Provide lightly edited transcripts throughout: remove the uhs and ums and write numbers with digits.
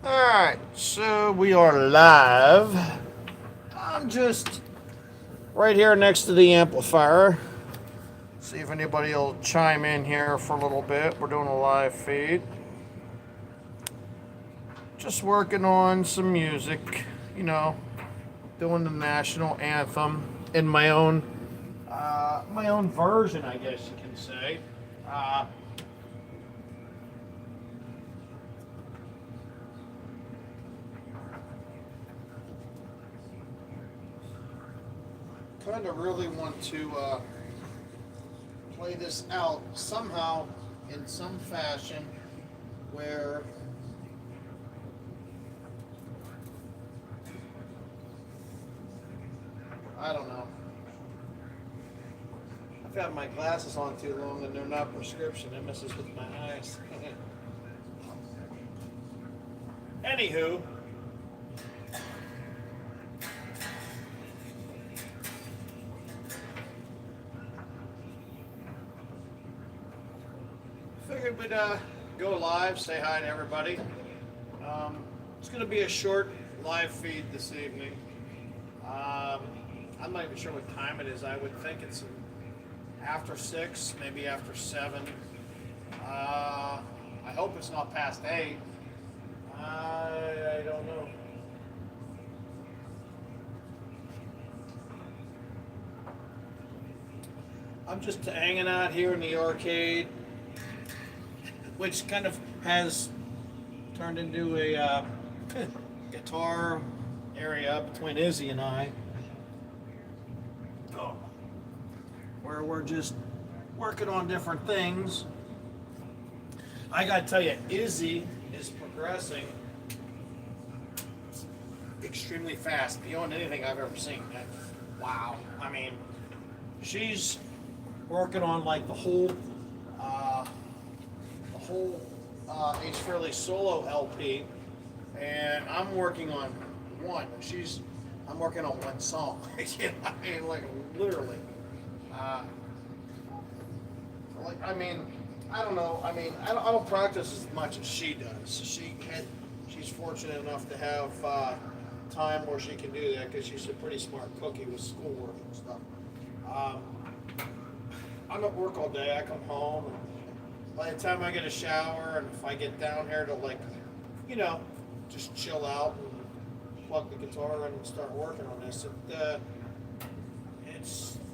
Alright, so we are live. I'm just right here next to the amplifier. See if anybody will chime in here for a little bit. We're doing a live feed. Just working on some music, you know, doing the national anthem in my own version, I guess you can say. Uh, Kind of really want to play this out somehow in some fashion where I don't know. I've had my glasses on too long and they're not prescription. It messes with my eyes. Anywho, figured we'd go live, say hi to everybody. It's going to be a short live feed this evening. Um, I'm not even sure what time it is. I would think it's after 6, maybe after 7. I hope it's not past 8. I don't know. I'm just hanging out here in the arcade, which kind of has turned into a guitar area between Izzy and I, where we're just working on different things. I gotta tell you, Izzy is progressing extremely fast, beyond anything I've ever seen. Wow. I mean, she's working on like Ace Fairly solo LP, and I'm working on one. I'm working on one song. I mean, like literally. Uh, I mean, I don't know. I mean, I don't practice as much as she does. She's fortunate enough to have time where she can do that because she's a pretty smart cookie with schoolwork and stuff. Um, I'm at work all day. I come home, and by the time I get a shower, and if I get down here to you know, just chill out and plug the guitar in and start working on this,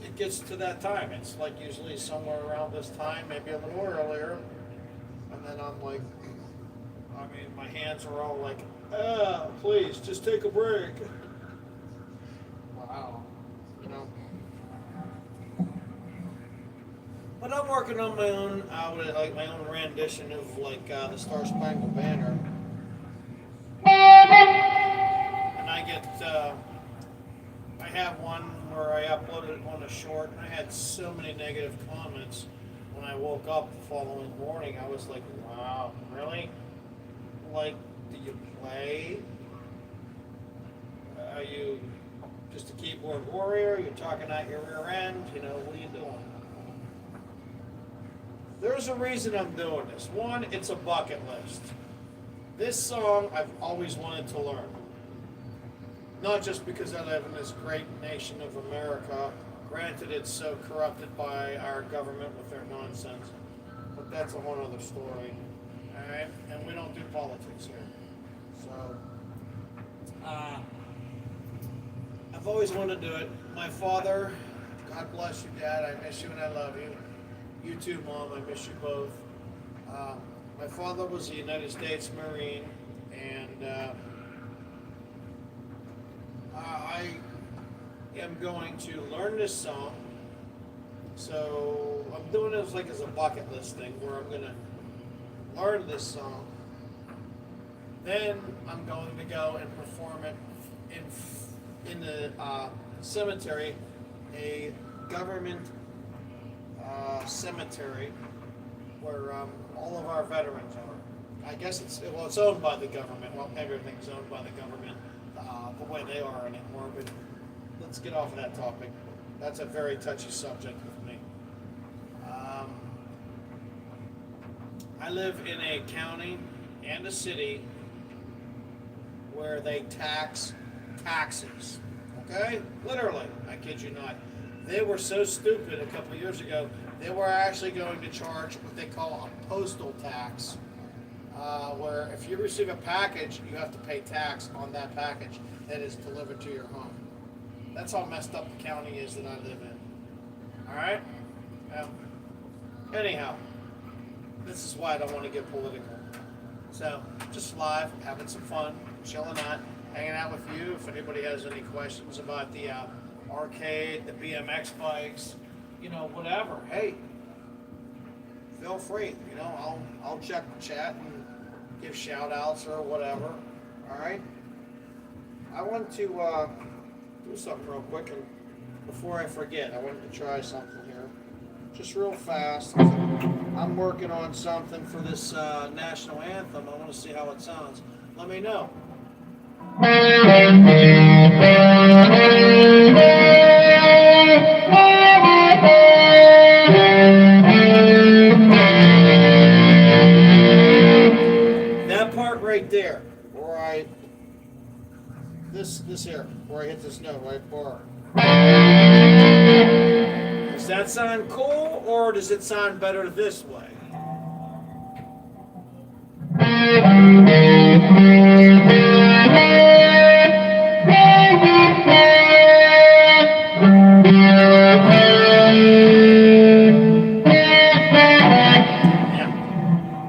it gets to that time. It's like usually somewhere around this time, maybe a little earlier, and then I'm like, I mean, my hands are all like, please, just take a break. Wow, you know. But I'm working on my own, like my own rendition of the Star Spangled Banner, and I have one where I uploaded it on a short, and I had so many negative comments when I woke up the following morning. I was like, wow, really? Like, do you play? Are you just a keyboard warrior? You're talking out your rear end? You know, what are you doing? There's a reason I'm doing this. One, it's a bucket list. This song I've always wanted to learn. Not just because I live in this great nation of America. Granted, it's so corrupted by our government with their nonsense. But that's a whole other story. Alright? And we don't do politics here. So, I've always wanted to do it. My father, God bless you, Dad. I miss you and I love you. You too, Mom. I miss you both. My father was a United States Marine, and I am going to learn this song. So I'm doing it as a bucket list thing, where I'm going to learn this song. Then I'm going to go and perform it in the cemetery, a government cemetery where all of our veterans are. I guess it's owned by the government. Well, everything's owned by the government the way they are anymore. But let's get off of that topic. That's a very touchy subject with me. I live in a county and a city where they tax taxes. Okay? Literally, I kid you not. They were so stupid a couple of years ago, they were actually going to charge what they call a postal tax, where if you receive a package, you have to pay tax on that package that is delivered to your home. That's how messed up the county is that I live in. Alright? Anyhow, this is why I don't want to get political. So, just live, having some fun, chilling out, hanging out with you. If anybody has any questions about the arcade, the BMX bikes, whatever, hey, feel free. I'll check the chat and give shout outs or whatever. Alright? I want to do something real quick, and before I forget, I wanted to try something here. Just real fast. I'm working on something for this national anthem. I want to see how it sounds. Let me know. That part right there, where this here, where I hit this note, right bar. Does that sound cool, or does it sound better this way? Yeah,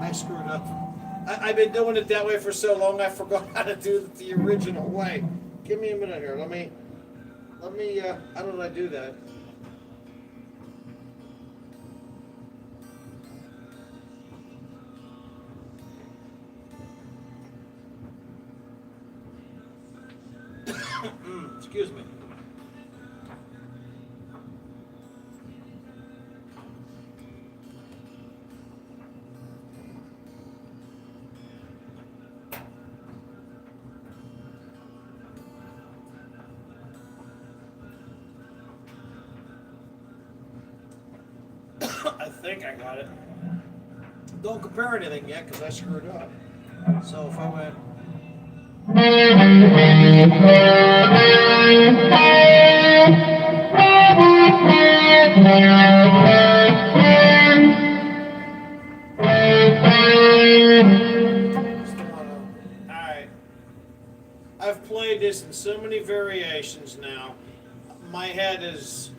I screwed up. I've been doing it that way for so long, I forgot how to do it the original way. Give me a minute here. Let me. How did I do that? Excuse me. I think I got it. Don't compare anything yet because I screwed up. So if I went. Alright. I've played this in so many variations now. My head is.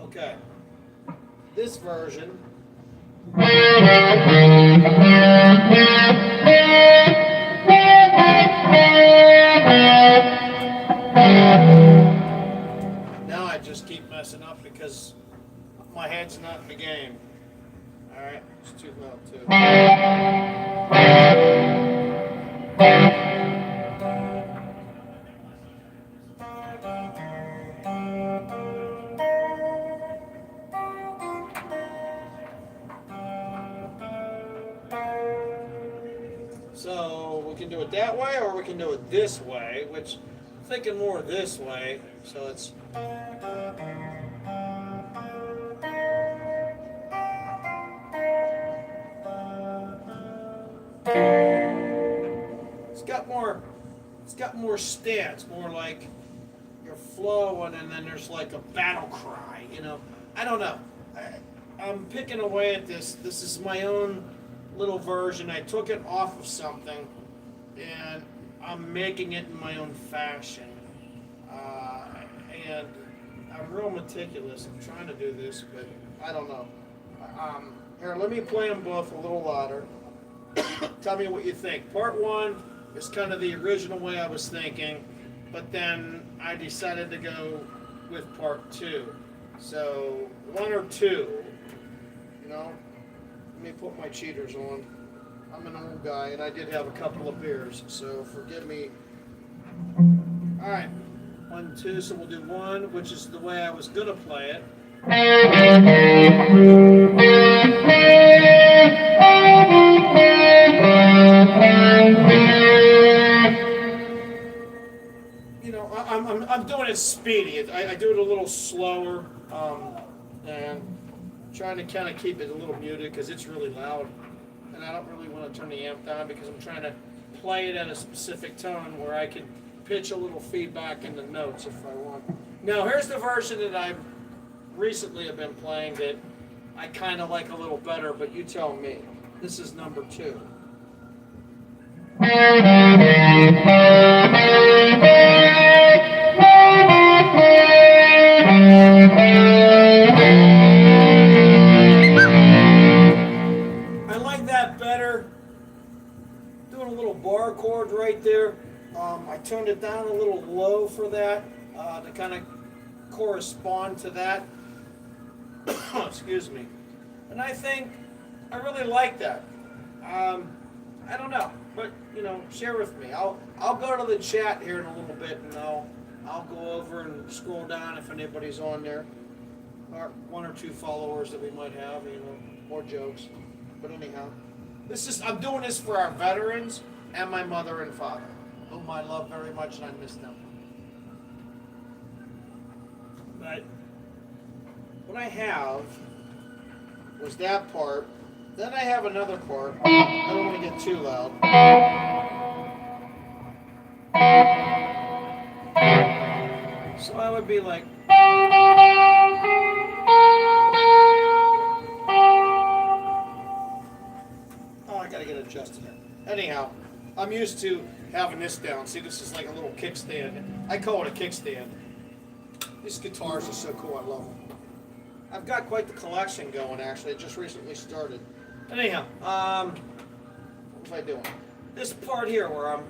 Okay. This version. Now I just keep messing up because my head's not in the game. Alright, it's too low too. So we can do it that way, or we can do it this way, which I'm thinking more this way. So it's. It's got more stance, more like you're flowing, and then there's like a battle cry. I don't know. I'm picking away at this. This is my own little version. I took it off of something, and I'm making it in my own fashion. And I'm real meticulous. I'm trying to do this, but I don't know. Here, let me play them both a little louder. Tell me what you think. Part one is kind of the original way I was thinking, but then I decided to go with part two. So, one or two, let me put my cheaters on. I'm an old guy, and I did have a couple of beers, so forgive me. All right, 1, 2, so we'll do one, which is the way I was going to play it. I'm doing it speedy. I do it a little slower, and trying to kind of keep it a little muted because it's really loud, and I don't really want to turn the amp down because I'm trying to play it at a specific tone where I can pitch a little feedback in the notes if I want. Now here's the version that I've recently have been playing that I kind of like a little better, but you tell me. This is number 2. I like that better. Doing a little bar chord right there. I tuned it down a little low for that to kind of correspond to that. Excuse me. And I think I really like that. I don't know, but share with me. I'll go to the chat here in a little bit, and I'll go over and scroll down if anybody's on there, or 1 or 2 followers that we might have, more jokes. But anyhow, I'm doing this for our veterans and my mother and father, whom I love very much, and I miss them. But what I have was that part. Then I have another part. I don't want to get too loud. So I would be like. Oh, I gotta get adjusted here. Anyhow, I'm used to having this down. See, this is like a little kickstand. I call it a kickstand. These guitars are so cool. I love them. I've got quite the collection going, actually. It just recently started. Anyhow, what was I doing? This part here where I'm...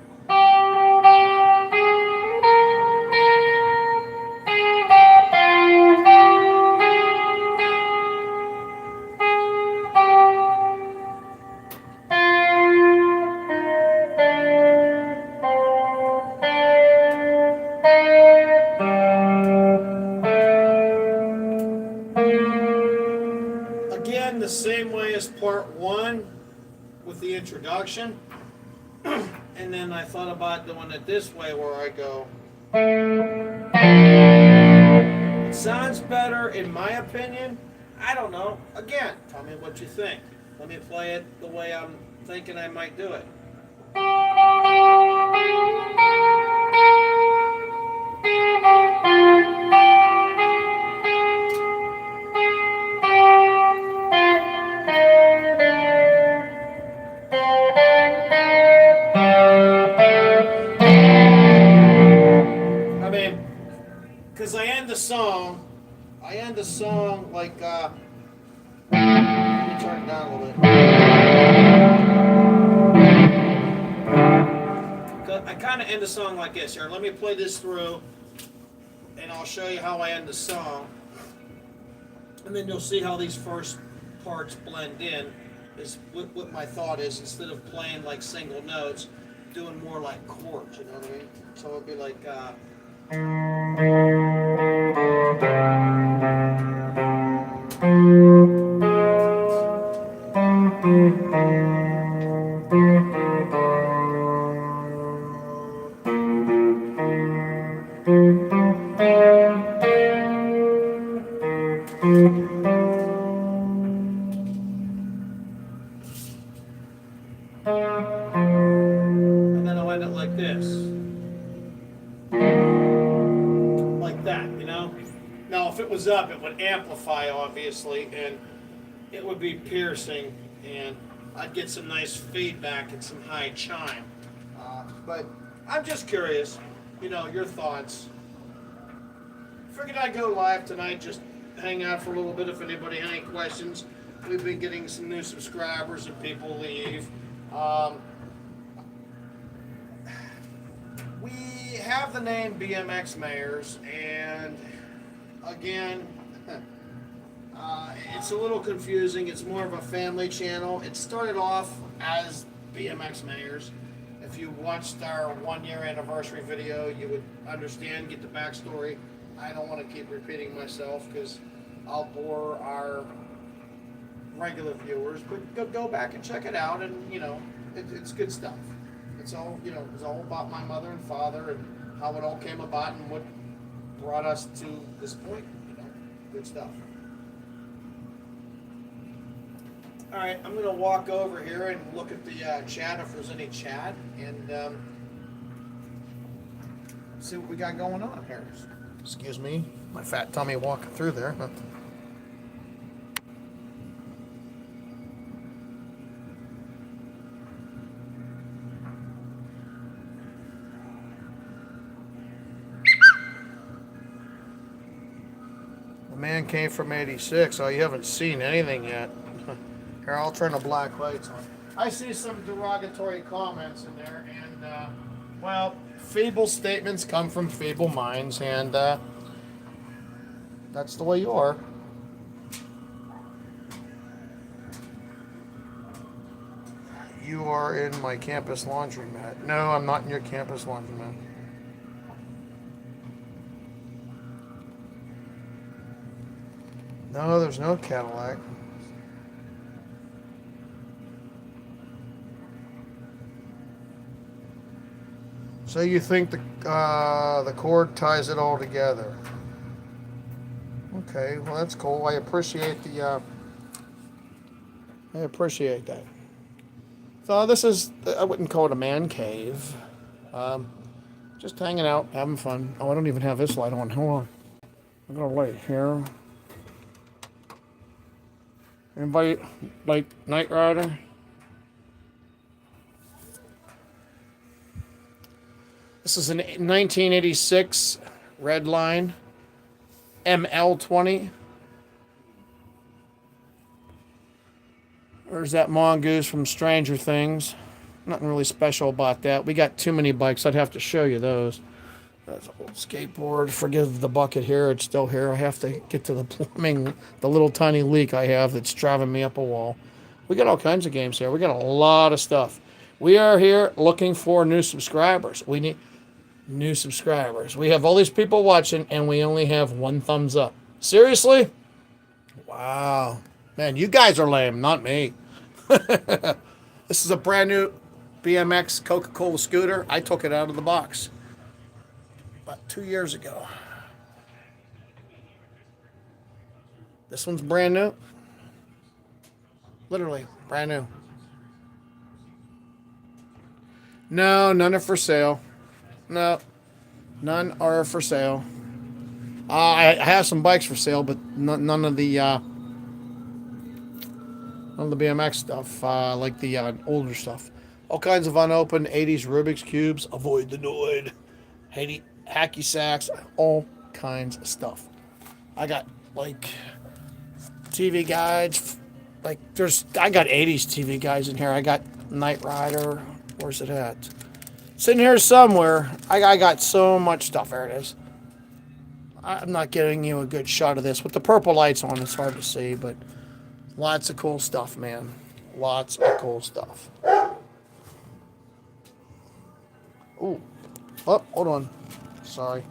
Again, the same way as part 1 with the introduction. And then I thought about doing it this way where I go. It sounds better in my opinion. I don't know. Again, tell me what you think. Let me play it the way I'm thinking I might do it. Because I end the song like, let me turn it down a little bit. I kind of end the song like this. Here, let me play this through, and I'll show you how I end the song. And then you'll see how these first parts blend in, is what my thought is, instead of playing like single notes, doing more like chords, you know what I mean? So it'll be like, and then I'll end it like this. Like that, Now, if it was up, it would amplify, obviously, and it would be piercing, and I'd get some nice feedback and some high chime. But I'm just curious, your thoughts. Figured I'd go live tonight, just hang out for a little bit if anybody had any questions. We've been getting some new subscribers and people leave. We have the name BMX Mayors, and again, it's a little confusing. It's more of a family channel. It started off as BMX Mayors. If you watched our 1-year anniversary video, you would understand, get the backstory. I don't want to keep repeating myself because I'll bore our regular viewers, but go back and check it out, and it's good stuff. It's all it's all about my mother and father and how it all came about and what brought us to this point. Good stuff. All right, I'm gonna walk over here and look at the chat if there's any chat, and see what we got going on here. Excuse me, my fat tummy walking through there. The man came from '86. Oh, you haven't seen anything yet. Here, I'll turn the black lights on. I see some derogatory comments in there, and well, feeble statements come from feeble minds, and that's the way you are. You are in my campus laundromat. No, I'm not in your campus laundromat. No, there's no Cadillac. So you think the cord ties it all together? Okay, well that's cool. I appreciate that. So this is, I wouldn't call it a man cave. Just hanging out, having fun. Oh, I don't even have this light on. Hold on. I'm gonna light here. Anybody like Knight Rider? This is an 1986 Red Line ML20. There's that mongoose from Stranger Things. Nothing really special about that. We got too many bikes. I'd have to show you those. That's an old skateboard. Forgive the bucket here. It's still here. I have to get to the plumbing, the little tiny leak I have that's driving me up a wall. We got all kinds of games here. We got a lot of stuff. We are here looking for new subscribers. We need new subscribers. We have all these people watching, and we only have one thumbs up. Seriously? Wow. Man, you guys are lame, not me. This is a brand new BMX Coca-Cola scooter. I took it out of the box about 2 years ago. This one's brand new. Literally, brand new. No, none are for sale. No, none are for sale. I have some bikes for sale, but none of the BMX stuff, like the older stuff. All kinds of unopened 80s Rubik's Cubes. Avoid the Noid. Hacky sacks. All kinds of stuff. I got, like, TV guides. Like, I got 80s TV guides in here. I got Knight Rider. Where's it at? It's in here somewhere. I got so much stuff. There it is. I'm not getting you a good shot of this. With the purple lights on, it's hard to see, but lots of cool stuff, man. Lots of cool stuff. Ooh. Oh, hold on. Sorry.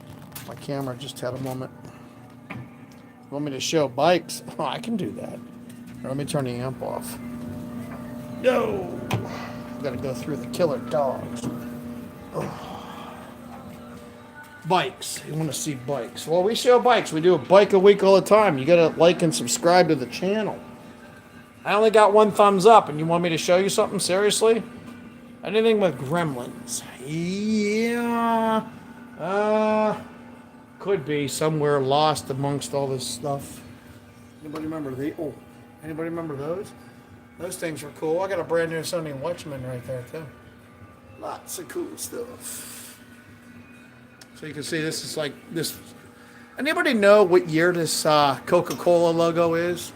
My camera just had a moment. You want me to show bikes? Oh, I can do that. Let me turn the amp off. No! I've got to go through the killer dogs. Oh. Bikes. You want to see bikes? Well, we show bikes. We do a bike a week all the time. You got to like and subscribe to the channel. I only got one thumbs up, and you want me to show you something? Seriously? Anything with gremlins? Yeah. Could be somewhere lost amongst all this stuff. Anybody remember anybody remember those? Those things were cool. I got a brand new Sony Watchman right there, too. Lots of cool stuff. So you can see this is like this. Anybody know what year this Coca-Cola logo is?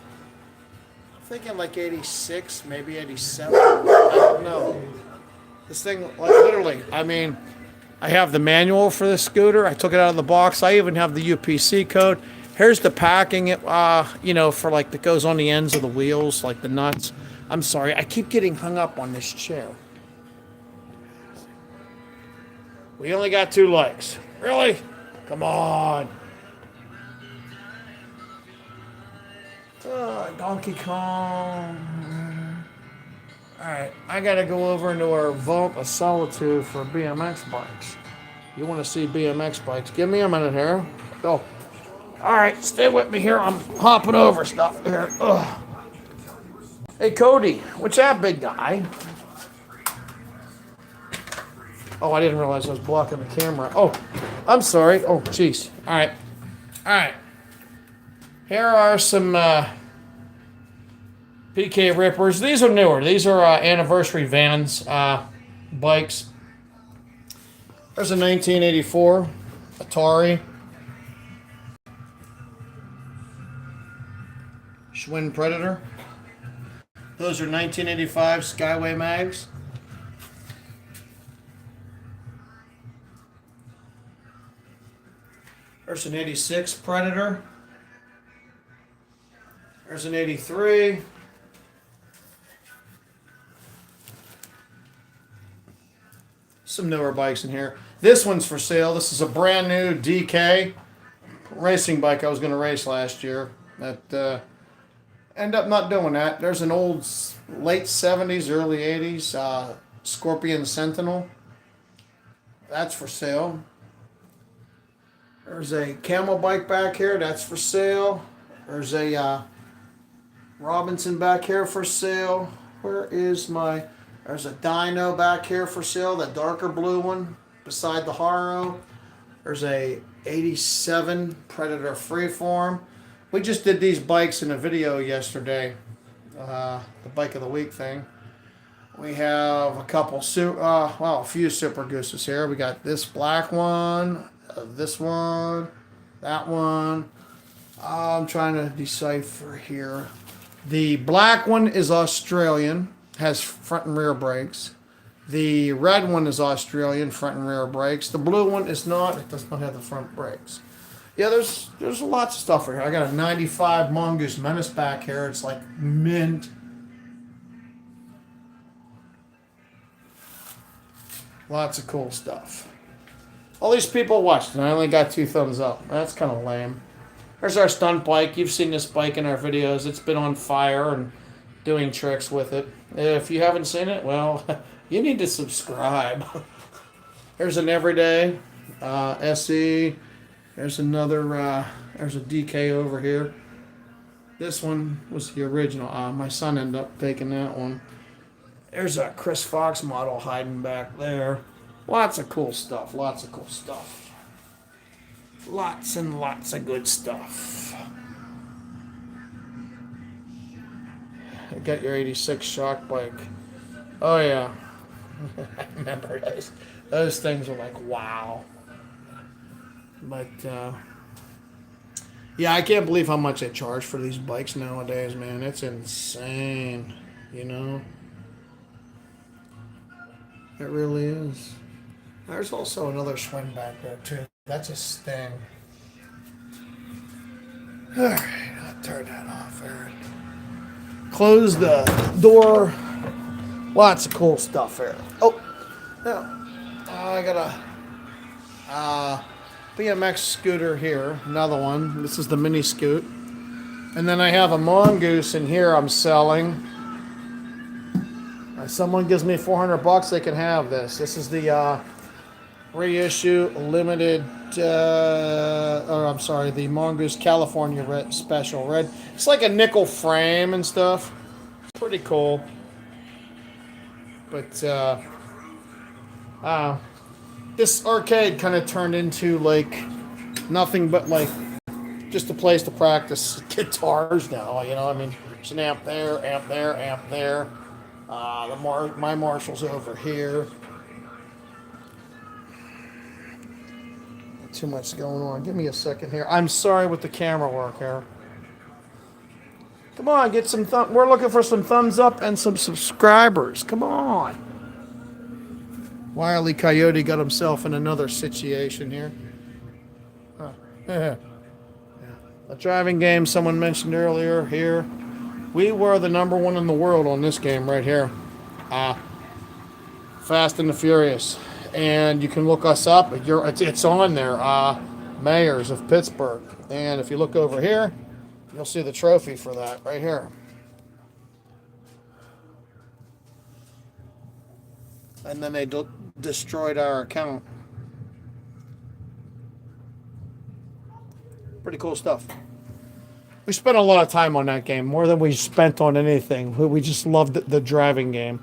I'm thinking like 86, maybe 87. I don't know. This thing, like literally, I mean, I have the manual for this scooter. I took it out of the box. I even have the UPC code. Here's the packing, for like that goes on the ends of the wheels, like the nuts. I'm sorry, I keep getting hung up on this chair. We only got 2 likes. Really? Come on. Donkey Kong. Alright, I gotta go over into our Vault of Solitude for BMX bikes. You want to see BMX bikes? Give me a minute here. Go. Alright, stay with me here. I'm hopping over stuff here. Ugh. Hey, Cody, what's that, big guy? Oh, I didn't realize I was blocking the camera. Oh, I'm sorry. Oh, jeez. All right. All right. Here are some PK Rippers. These are newer. These are anniversary Vans bikes. There's a 1984 Atari Schwinn Predator. Those are 1985 Skyway mags. There's an 86 Predator. There's an 83. Some newer bikes in here. This one's for sale. This is a brand new DK racing bike I was going to race last year. That end up not doing that. There's an old late 70s, early 80s Scorpion Sentinel. That's for sale. There's a camel bike back here. That's for sale. There's a Robinson back here for sale. Where is my... There's a dyno back here for sale, that darker blue one beside the Haro. There's a 87 Predator Freeform. We just did these bikes in a video yesterday, the Bike of the Week thing. We have a couple, a few Super Gooses here. We got this black one, this one, that one. I'm trying to decipher here. The black one is Australian. Has front and rear brakes. The red one is Australian, front and rear brakes. The blue one is not. It does not have the front brakes. Yeah, there's lots of stuff here. I got a 95 Mongoose Menace back here. It's like mint. Lots of cool stuff. All these people watched, and I only got 2 thumbs up. That's kind of lame. There's our stunt bike. You've seen this bike in our videos. It's been on fire and doing tricks with it. If you haven't seen it, well, you need to subscribe. There's an Everyday SE. There's another, there's a DK over here. This one was the original. My son ended up taking that one. There's a Chris Fox model hiding back there. Lots of cool stuff. Lots of cool stuff. Lots and lots of good stuff. I got your 86 shock bike. Oh yeah. I remember those. Those things were like, wow. But yeah, I can't believe how much they charge for these bikes nowadays, man. It's insane, you know. It really is. There's also another Schwinn back there too. That's a Sting. Alright, I'll turn that off, Aaron. Close the door. Lots of cool stuff here. Oh, now I got a BMX scooter here. Another one. This is the mini scoot. And then I have a Mongoose in here I'm selling. If someone gives me $400, they can have this. This is the reissue limited. The Mongoose California Red Special Red. It's like a nickel frame and stuff. It's pretty cool. But this arcade kind of turned into like nothing but like just a place to practice guitars now. You know, I mean, there's an amp there, amp there, amp there. My Marshall's over here. Too much going on. Give me a second here. I'm sorry with the camera work here. Come on, get some we're looking for some thumbs up and some subscribers. Come on. Wile E. Coyote got himself in another situation here. Yeah. A driving game someone mentioned earlier here. We were the #1 in the world on this game right here. Fast and the Furious. And you can look us up. It's on there. Mayors of Pittsburgh. And if you look over here, you'll see the trophy for that right here. And then they destroyed our account. Pretty cool stuff. We spent a lot of time on that game, more than we spent on anything. We just loved the driving game.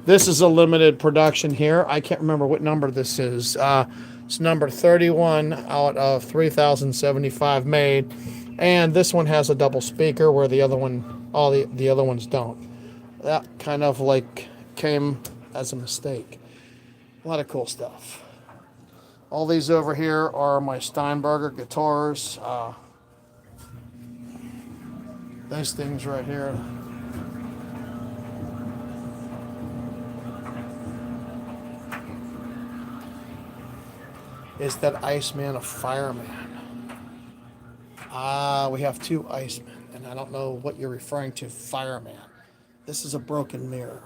This is a limited production here. I can't remember what number this is. It's number 31 out of 3,075 made. And this one has a double speaker where the other one, all the other ones don't. That kind of like came as a mistake. A lot of cool stuff. All these over here are my Steinberger guitars. These things right here. Is that Iceman a fireman? We have two Icemen, and I don't know what you're referring to, fireman. This is a broken mirror.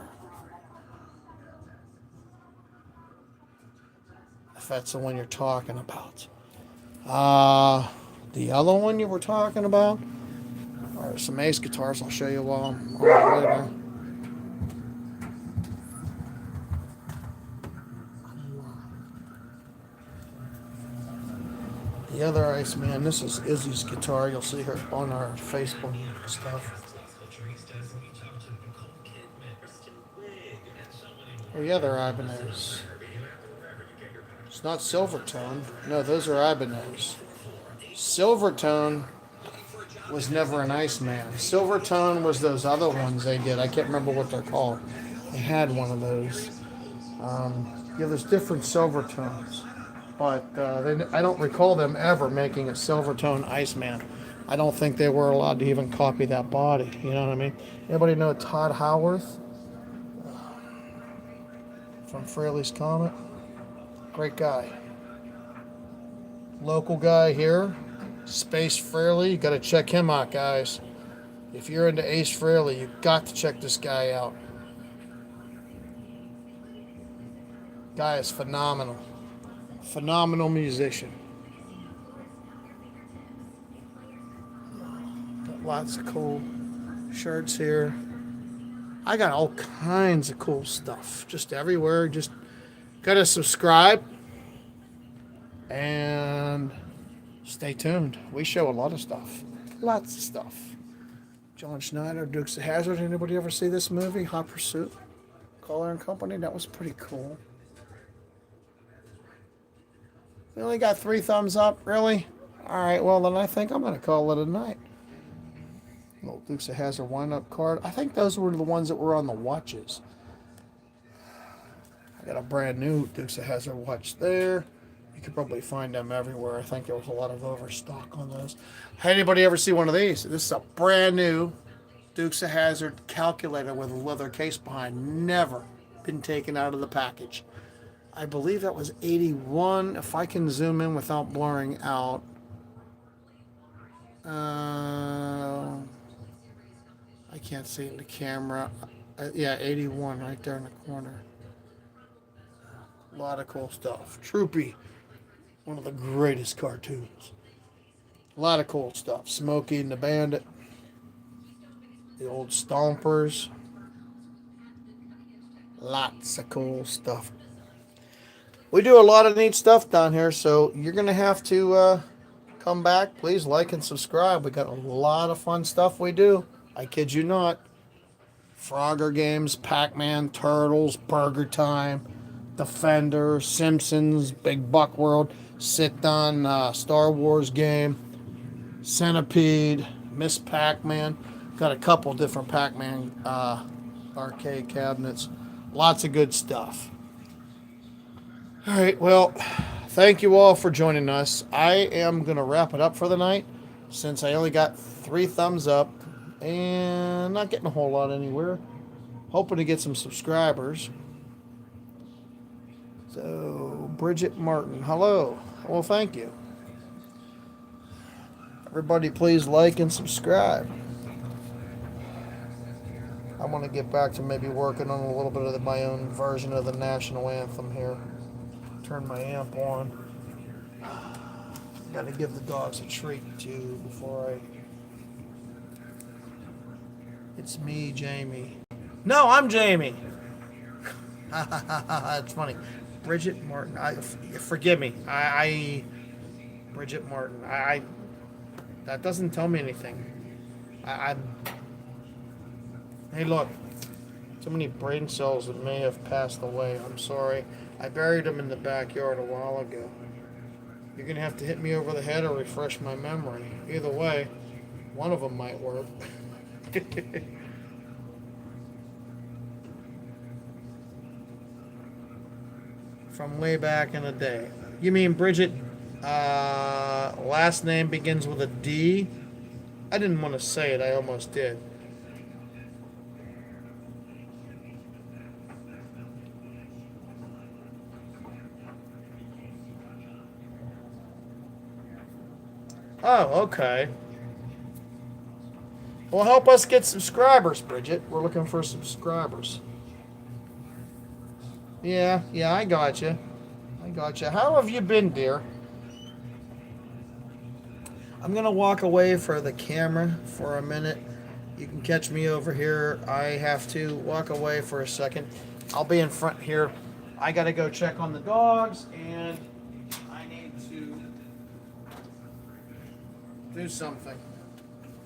If that's the one you're talking about. The other one you were talking about are some Ace guitars. I'll show you while I'm on my way there. The other Iceman, this is Izzy's guitar. You'll see her on our Facebook stuff. Oh, the other Ibanez. It's not Silvertone. No, those are Ibanez. Silvertone was never an Iceman. Silvertone was those other ones they did. I can't remember what they're called. They had one of those. There's different Silvertones. But I don't recall them ever making a Silvertone Iceman. I don't think they were allowed to even copy that body. You know what I mean? Anybody know Todd Howarth from Fraley's Comet? Great guy. Local guy here, Space Fraley. You got to check him out, guys. If you're into Ace Frehley, you got to check this guy out. Guy is phenomenal. Phenomenal musician. Got lots of cool shirts here. I got all kinds of cool stuff just everywhere. Just gotta subscribe and stay tuned. We show a lot of stuff. Lots of stuff. John Schneider, Dukes of Hazzard. Anybody ever see this movie, Hot Pursuit? Color and Company. That was pretty cool. We only got 3 thumbs up, really? Alright, well then I think I'm going to call it a night. Little Dukes of Hazzard wind-up card. I think those were the ones that were on the watches. I got a brand new Dukes of Hazzard watch there. You could probably find them everywhere. I think there was a lot of overstock on those. Anybody ever see one of these? This is a brand new Dukes of Hazzard calculator with a leather case behind. Never been taken out of the package. I believe that was 81. If I can zoom in without blurring out. I can't see it in the camera. Yeah, 81 right there in the corner. A lot of cool stuff. Troopy, one of the greatest cartoons. A lot of cool stuff. Smokey and the Bandit. The old Stompers. Lots of cool stuff. We do a lot of neat stuff down here, so you're going to have to come back. Please like and subscribe. We got a lot of fun stuff we do. I kid you not. Frogger games, Pac-Man, Turtles, Burger Time, Defender, Simpsons, Big Buck World, Sit-Done, Star Wars game, Centipede, Miss Pac-Man. Got a couple different Pac-Man arcade cabinets. Lots of good stuff. All right, well, thank you all for joining us. I am going to wrap it up for the night since I only got 3 thumbs up and not getting a whole lot anywhere. Hoping to get some subscribers. So, Bridget Martin, hello. Well, thank you. Everybody, please like and subscribe. I want to get back to maybe working on a little bit of my own version of the national anthem here. Turn my amp on. Got to give the dogs a treat too before I. It's me, Jamie. No, I'm Jamie. It's funny. Bridget Martin. Forgive me. Bridget Martin. That doesn't tell me anything. I Hey, look. So many brain cells that may have passed away. I'm sorry. I buried them in the backyard a while ago. You're going to have to hit me over the head or refresh my memory. Either way, one of them might work. From way back in the day. You mean Bridget, last name begins with a D? I didn't want to say it. I almost did. Oh, okay. Well, help us get subscribers, Bridget. We're looking for subscribers. Yeah, I got you. I got you. How have you been, dear? I'm gonna walk away for the camera for a minute. You can catch me over here. I have to walk away for a second. I'll be in front here. I gotta go check on the dogs, and I need to do something.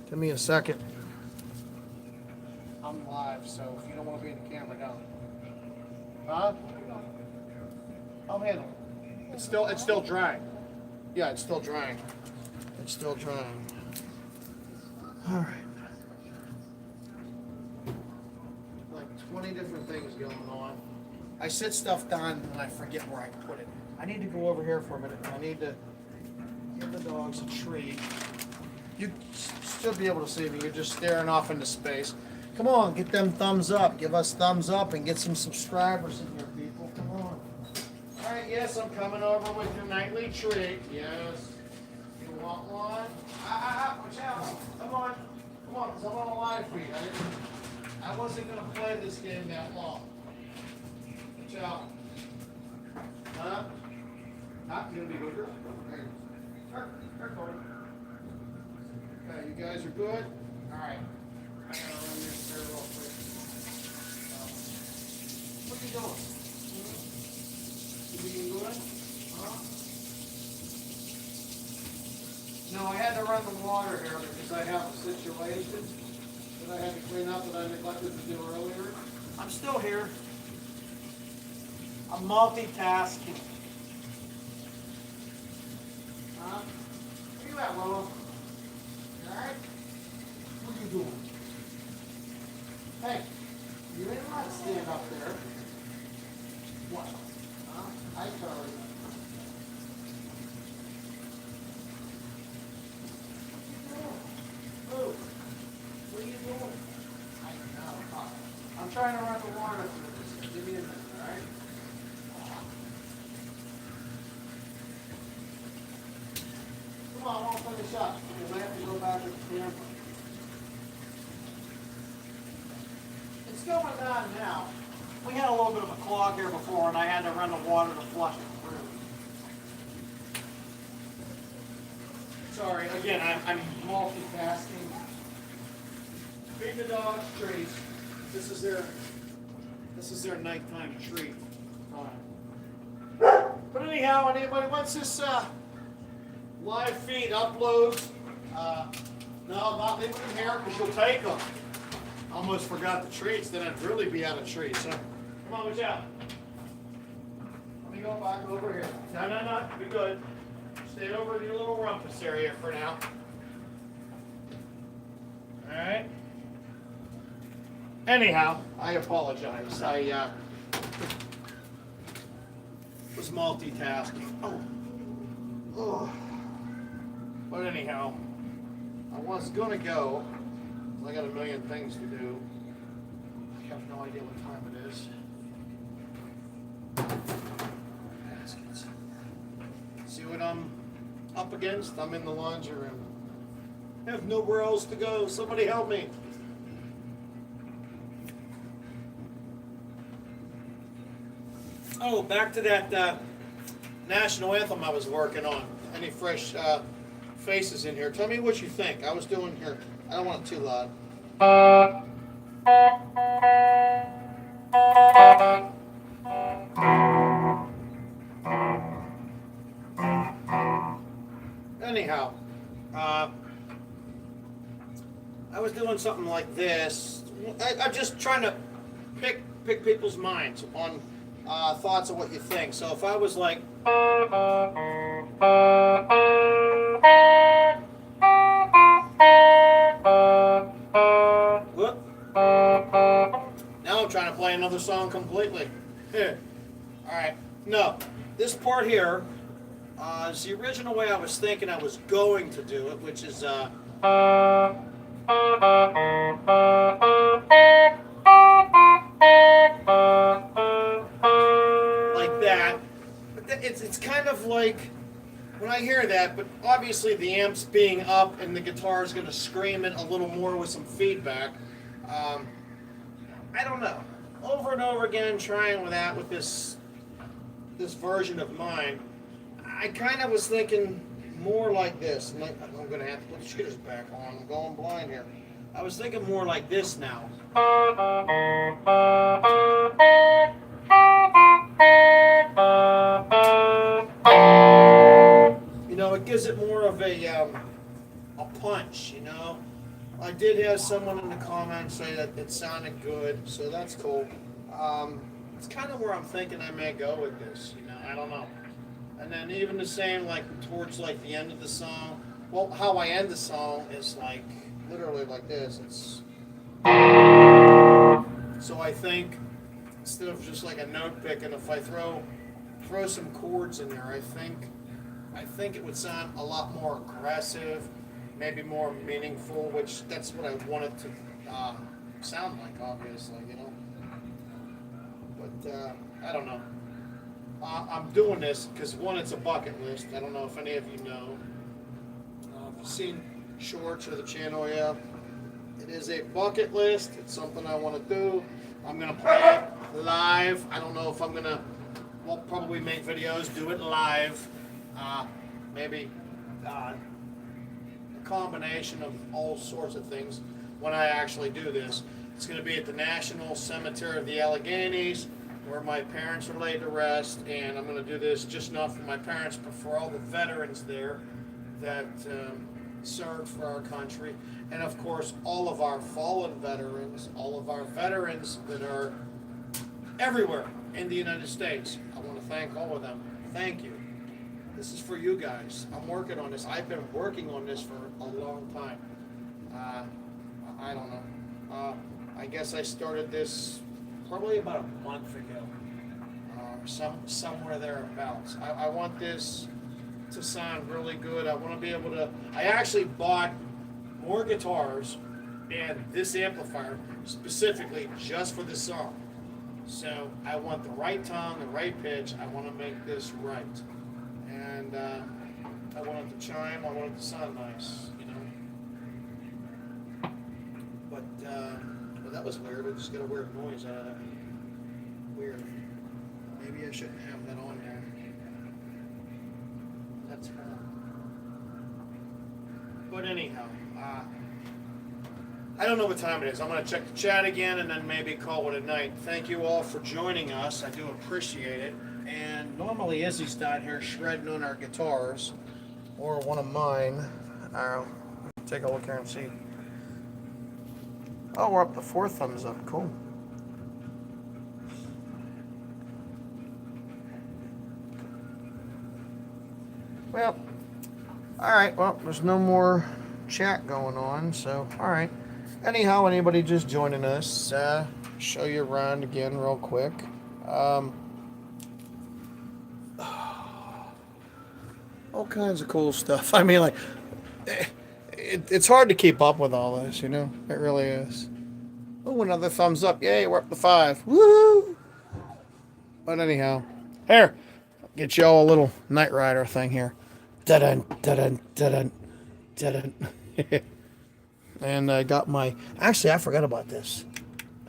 Give me a second. I'm live, so if you don't want to be in the camera, don't. Huh? I'll handle it. It's still drying. Yeah, it's still drying. It's still drying. All right. Like 20 different things going on. I sit stuff down and I forget where I put it. I need to go over here for a minute. I need to give the dogs a treat. You still be able to see me. You're just staring off into space. Come on, get them thumbs up. Give us thumbs up and get some subscribers in here, people. Come on. All right, yes, I'm coming over with your nightly treat. Yes. You want one? Watch out. Come on, because I'm on a live feed. I wasn't going to play this game that long. Watch out. Huh? You're going to be good, girl? Okay, you guys are good? All right. I gotta run this here real quick. What are you doing? You being good? Huh? No, I had to run the water here because I have a situation that I had to clean up that I neglected to do earlier. I'm still here. I'm multitasking. Where you at, Lola? Alright? What are you doing? Hey, you ain't allowed to stand up there. What? Huh? I tell you. What are you doing? I know. I'm trying to run the water through this. Give me a minute, alright? Come on, I want to finish up. Because I have to go back to the camera. It's going on now. We had a little bit of a clog here before, and I had to run the water to flush it through. Sorry, again, I'm multitasking. Feed the dogs treats. This is their nighttime treat. But anyhow, anybody wants this live feed uploads? No, not leaving them here because you'll take them. Almost forgot the treats, then I'd really be out of treats. So, come on, watch out. Let me go back over here. No, be good. Stay over in your little rumpus area for now. Alright. Anyhow, I apologize. I was multitasking. Oh. But anyhow, I was gonna go. I got a million things to do. I have no idea what time it is. Baskets. See what I'm up against? I'm in the laundry room. I have nowhere else to go. Somebody help me. Oh, back to that national anthem I was working on. Any fresh faces in here? Tell me what you think. I was doing here. I don't want it too loud. Anyhow, I was doing something like this. I'm just trying to pick people's minds on thoughts of what you think. So if I was like, whoop, now I'm trying to play another song completely. All right, no, this part here is the original way I was thinking I was going to do it, which is like that. But it's kind of like when I hear that, but obviously the amp's being up and the guitar is going to scream it a little more with some feedback. I don't know. Over and over again, trying with that with this version of mine, I kind of was thinking more like this. And I'm going to have to put the cheaters back on. I'm going blind here. I was thinking more like this now. You know, it gives it more of a punch, you know. I did have someone in the comments say that it sounded good, so that's cool. It's kind of where I'm thinking I may go with this, you know, I don't know. And then even the same, like, towards, like, the end of the song. Well, how I end the song is, like, literally like this. It's... So I think, instead of just like a note pick, and if I throw some chords in there, I think it would sound a lot more aggressive, maybe more meaningful, which that's what I want it to sound like, obviously, you know. But I don't know. I'm doing this because, one, it's a bucket list. I don't know if any of you know. If you've seen shorts or the channel, yeah. It is a bucket list. It's something I want to do. I'm going to play it live. I don't know if I'm going to, we'll probably make videos, do it live. Maybe a combination of all sorts of things when I actually do this. It's going to be at the National Cemetery of the Alleghenies, where my parents are laid to rest, and I'm going to do this just not for my parents, but for all the veterans there that served for our country, and of course all of our fallen veterans, all of our veterans that are everywhere in the United States. I want to thank all of them. Thank you. This is for you guys. I'm working on this. I've been working on this for a long time. I don't know. I guess I started this probably about a month ago, somewhere thereabouts. I want this to sound really good. I want to be able to. I actually bought more guitars and this amplifier specifically just for this song. So I want the right tone, the right pitch. I want to make this right, and I want it to chime. I want it to sound nice, you know. But well, that was weird. I just got a weird noise out of that. Weird. Maybe I shouldn't have that on there. That's fine. But anyhow, I don't know what time it is. I'm going to check the chat again and then maybe call it a night. Thank you all for joining us. I do appreciate it. And normally Izzy's down here shredding on our guitars, or one of mine. I'll take a look here and see. Oh, we're up to 4 thumbs up. Cool. Well, all right. Well, there's no more chat going on, so all right. Anyhow, anybody just joining us, show you around again real quick. All kinds of cool stuff. I mean, like, it's hard to keep up with all this, you know? It really is. Oh, another thumbs up. Yay, we're up to 5. Woo! But anyhow, here, get y'all a little Knight Rider thing here. Da-dun, da-dun, da-dun, da-dun. And I got my, actually I forgot about this.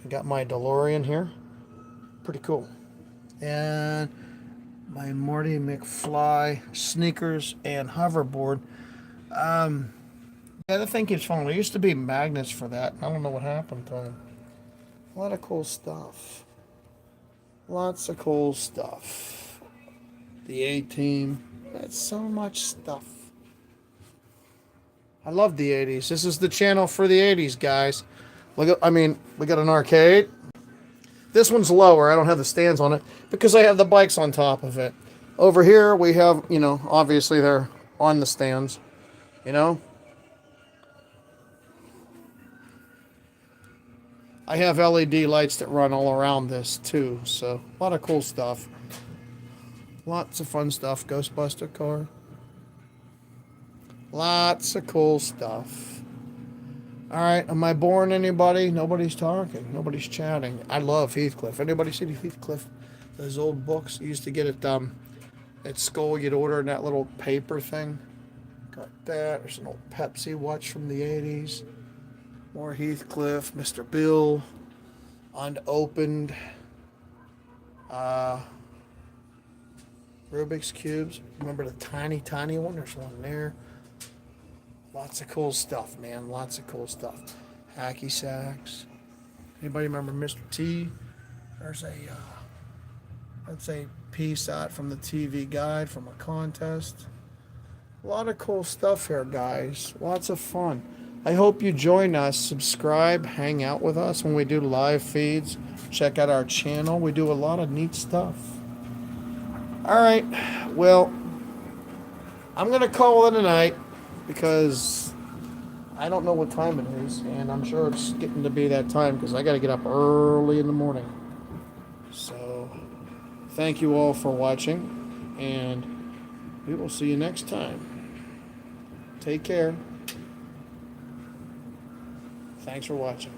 I got my DeLorean here. Pretty cool. And my Marty McFly sneakers and hoverboard. Yeah, the thing keeps falling. There used to be magnets for that. I don't know what happened to them. A lot of cool stuff. Lots of cool stuff. The A-Team. That's so much stuff. I love the 80s. This is the channel for the 80s, guys. Look at, I mean, we got an arcade. This one's lower. I don't have the stands on it because I have the bikes on top of it. Over here, we have, you know, obviously they're on the stands, you know. I have LED lights that run all around this too, so a lot of cool stuff. Lots of fun stuff. Ghostbuster car. Lots of cool stuff. All right, am I boring anybody? Nobody's talking. Nobody's chatting. I love Heathcliff. Anybody see Heathcliff? Those old books you used to get at school. You'd order in that little paper thing. Got that. There's an old Pepsi watch from the 80s. More Heathcliff. Mr. Bill. Unopened. Rubik's Cubes. Remember the tiny, tiny one? There's one there. Lots of cool stuff, man. Lots of cool stuff. Hacky sacks. Anybody remember Mr. T? There's that's a piece out from the TV guide from a contest. A lot of cool stuff here, guys. Lots of fun. I hope you join us. Subscribe, hang out with us when we do live feeds. Check out our channel. We do a lot of neat stuff. All right. Well, I'm going to call it a night because I don't know what time it is, and I'm sure it's getting to be that time because I got to get up early in the morning. So, thank you all for watching, and we will see you next time. Take care. Thanks for watching.